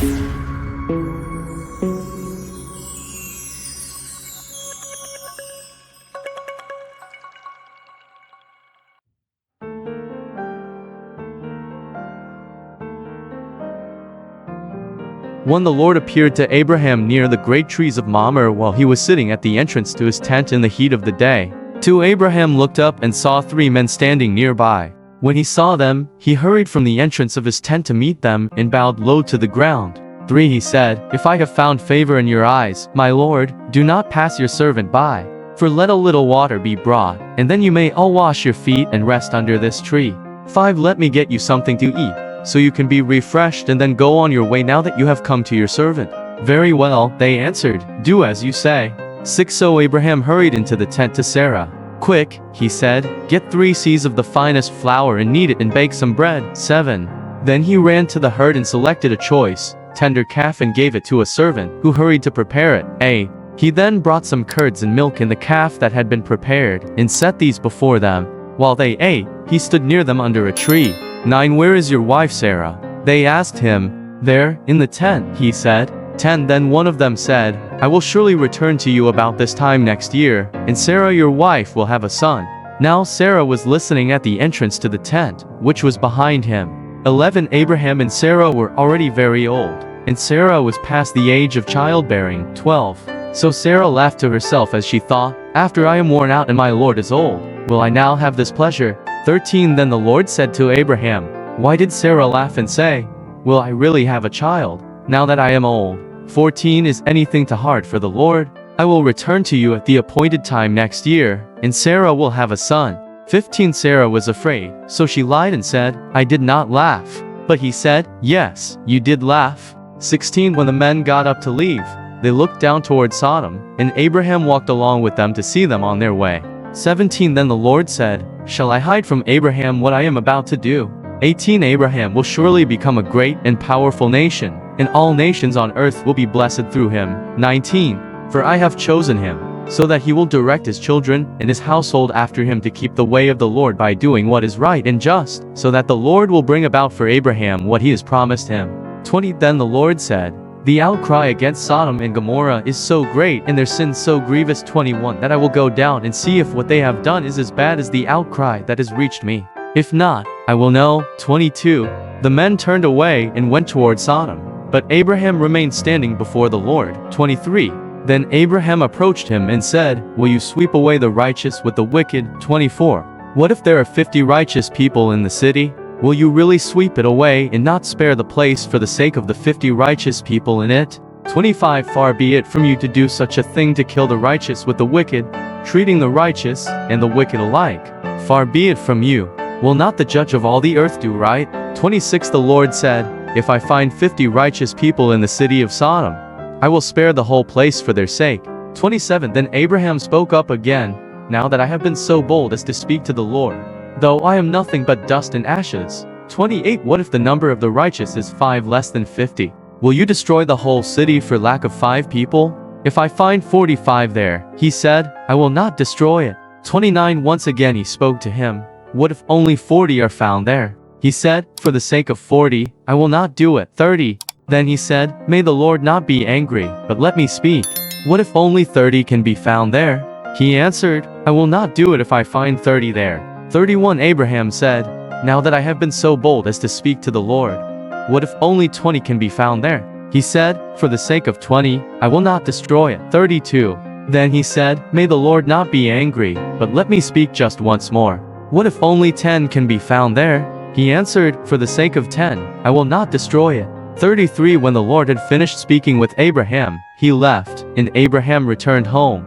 When the Lord appeared to Abraham near the great trees of Mamre while he was sitting at the entrance to his tent in the heat of the day, 2 Abraham looked up and saw 3 men standing nearby. When he saw them, he hurried from the entrance of his tent to meet them and bowed low to the ground. 3 He said, "If I have found favor in your eyes, my Lord, do not pass your servant by. For let a little water be brought, and then you may all wash your feet and rest under this tree. 5 Let me get you something to eat, so you can be refreshed and then go on your way now that you have come to your servant." "Very well," they answered, "do as you say." 6 So Abraham hurried into the tent to Sarah. "Quick," he said, "get 3 seahs of the finest flour and knead it and bake some bread." 7 Then he ran to the herd and selected a choice, tender calf and gave it to a servant, who hurried to prepare it. 8 He then brought some curds and milk and the calf that had been prepared, and set these before them. While they ate, he stood near them under a tree. 9 Where is your wife Sarah? They asked him. "There, in the tent," he said. 10 Then one of them said, "I will surely return to you about this time next year, and Sarah your wife will have a son." Now Sarah was listening at the entrance to the tent, which was behind him. 11 Abraham and Sarah were already very old, and Sarah was past the age of childbearing. 12 So Sarah laughed to herself as she thought, "After I am worn out and my Lord is old, will I now have this pleasure?" 13 Then the Lord said to Abraham, "Why did Sarah laugh and say, 'Will I really have a child, now that I am old?' 14 Is anything too hard for the Lord? I will return to you at the appointed time next year, and Sarah will have a son." 15 Sarah was afraid, so she lied and said, "I did not laugh." But he said, "Yes, you did laugh." 16 When the men got up to leave, they looked down toward Sodom, and Abraham walked along with them to see them on their way. 17 Then the Lord said, "Shall I hide from Abraham what I am about to do?" 18 Abraham will surely become a great and powerful nation, and all nations on earth will be blessed through him. 19 For I have chosen him, so that he will direct his children and his household after him to keep the way of the Lord by doing what is right and just, so that the Lord will bring about for Abraham what he has promised him. 20 Then the Lord said, "The outcry against Sodom and Gomorrah is so great and their sins so grievous." 21 That I will go down and see if what they have done is as bad as the outcry that has reached me. If not, I will know. 22 The men turned away and went toward Sodom, but Abraham remained standing before the Lord. 23 Then Abraham approached him and said, "Will you sweep away the righteous with the wicked?" 24 What if there are 50 righteous people in the city? Will you really sweep it away and not spare the place for the sake of the 50 righteous people in it? 25 Far be it from you to do such a thing, to kill the righteous with the wicked, treating the righteous and the wicked alike. Far be it from you. Will not the judge of all the earth do right? 26 The Lord said, "If I find 50 righteous people in the city of Sodom, I will spare the whole place for their sake." 27 Then Abraham spoke up again, "Now that I have been so bold as to speak to the Lord, though I am nothing but dust and ashes." 28 What if the number of the righteous is 5 less than 50? Will you destroy the whole city for lack of 5 people? If I find 45 there, he said, I will not destroy it. 29 Once again he spoke to him, "What if only 40 are found there?" He said, "For the sake of 40, I will not do it." 30 Then he said, "May the Lord not be angry, but let me speak. What if only 30 can be found there?" He answered, "I will not do it if I find 30 there." 31 Abraham said, "Now that I have been so bold as to speak to the Lord, what if only 20 can be found there?" He said, "For the sake of 20, I will not destroy it." 32 Then he said, "May the Lord not be angry, but let me speak just once more. What if only 10 can be found there?" He answered, "For the sake of 10, I will not destroy it." 33 When the Lord had finished speaking with Abraham, he left, and Abraham returned home.